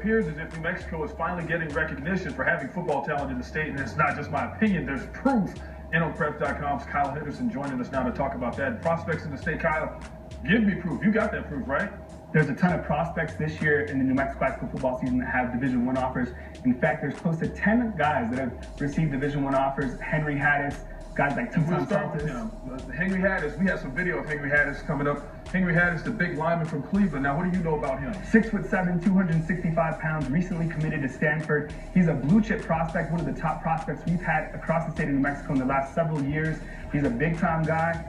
appears as if New Mexico is finally getting recognition for having football talent in the state, and it's not just my opinion, there's proof. NOPrep.com's Kyle Henderson joining us now to talk about that. Prospects in the state, Kyle, give me proof. You got that proof, right? There's a ton of prospects this year in the New Mexico high school football season that have Division I offers. In fact, there's close to 10 guys that have received Division I offers. Henry Haddis, guys like Teton Saltis. Henry Haddis, we have some video of Henry Haddis coming up. Henry Haddis, the big lineman from Cleveland. Now, what do you know about him? 6'7", 265 pounds, recently committed to Stanford. He's a blue chip prospect, one of the top prospects we've had across the state of New Mexico in the last several years. He's a big time guy.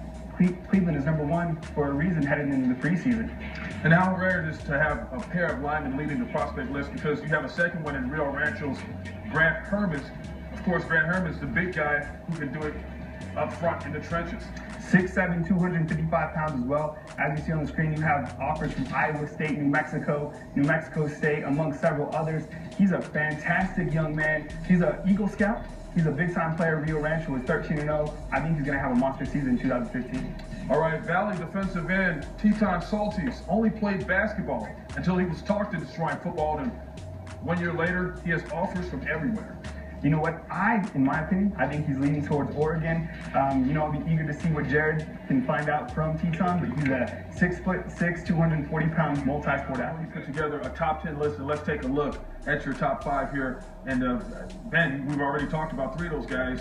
Cleveland is #1 for a reason heading into the preseason. And how rare it is to have a pair of linemen leading the prospect list, because you have a second one in Rio Rancho's Grant Hermans. Of course, Grant Hermans, the big guy who can do it up front in the trenches. 6'7", 255 pounds as well. As you see on the screen, you have offers from Iowa State, New Mexico State, among several others. He's a fantastic young man. He's an Eagle Scout. He's a big-time player. Rio Rancho is 13-0. I think he's going to have a monster season in 2015. All right, Valley defensive end Teton Saltis only played basketball until he was talked into trying football, and 1 year later, he has offers from everywhere. You know what? In my opinion, I think he's leaning towards Oregon. I'll be eager to see what Jared can find out from Teton, but he's a 6'6", 240-pound multi-sport athlete. Put together a top 10 list, and let's take a look at your top 5 here. And Ben, we've already talked about 3 of those guys.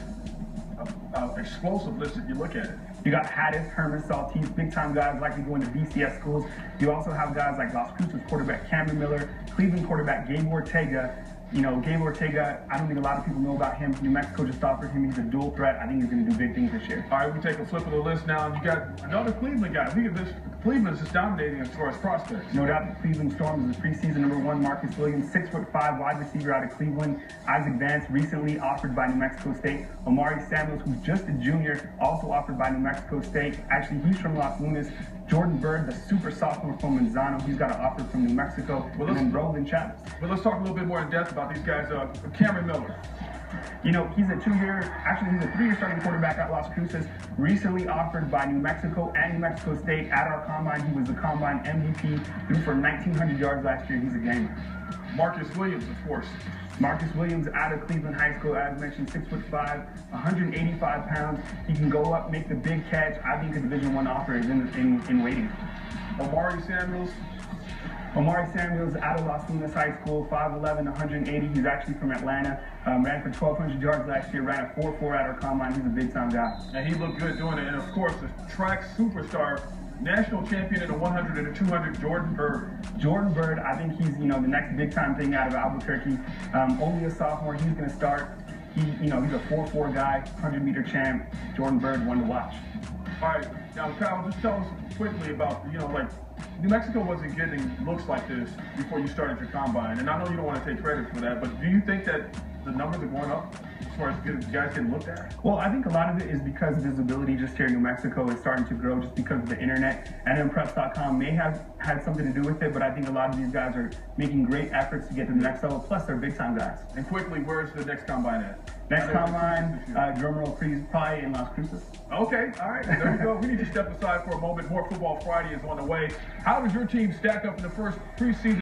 Explosive list if you look at it. You got Haddis, Herman, Saltis, big-time guys likely going to BCS schools. You also have guys like Las Cruces quarterback Cameron Miller, Cleveland quarterback Gabe Ortega. Gabe Ortega, I don't think a lot of people know about him. New Mexico just offered him. He's a dual threat. I think he's going to do big things this year. All right, we take a flip of the list now, and you got another Cleveland guy. Cleveland is just dominating as far as prospects. No doubt the Cleveland Storm is the preseason #1. Marcus Williams, 6'5", wide receiver out of Cleveland. Isaac Vance, recently offered by New Mexico State. Omari Samuels, who's just a junior, also offered by New Mexico State. Actually, he's from Las Lunas. Jordan Bird, the super sophomore from Manzano, he's got an offer from New Mexico. And then Roland Chavez. Well, let's talk a little bit more in depth about these guys. Cameron Miller. He's a 3-year starting quarterback at Las Cruces, recently offered by New Mexico and New Mexico State at our combine. He was the combine MVP, threw for 1,900 yards last year. He's a gamer. Marcus Williams, of course. Marcus Williams out of Cleveland High School, as mentioned, 6'5", 185 pounds. He can go up, make the big catch. I think a Division I offer is in waiting. Omari Samuels. Omari Samuels out of Las Lunas High School, 5'11", 180. He's actually from Atlanta. Ran for 1,200 yards last year. Ran a 4.4 at our combine. He's a big-time guy. And he looked good doing it. And, of course, the track superstar, national champion in the 100 and the 200, Jordan Bird. Jordan Bird, I think he's, the next big-time thing out of Albuquerque. Only a sophomore. He's going to start. He's a 4.4 guy, 100-meter champ. Jordan Bird, one to watch. All right. Now, Kyle, just tell us quickly about, New Mexico wasn't getting looks like this before you started your combine. And I know you don't want to take credit for that, but do you think that the numbers are going up as far as guys getting looked at? Well, I think a lot of it is because visibility just here in New Mexico is starting to grow just because of the internet. NOPrep.com may have had something to do with it, but I think a lot of these guys are making great efforts to get to the next level. Plus, they're big-time guys. And quickly, where's the next combine at? Next combine, drumroll, please, probably in Las Cruces. Okay, all right, there we go. We need to step aside for a moment. More Football Friday is on the way. How does your team stack up in the first preseason?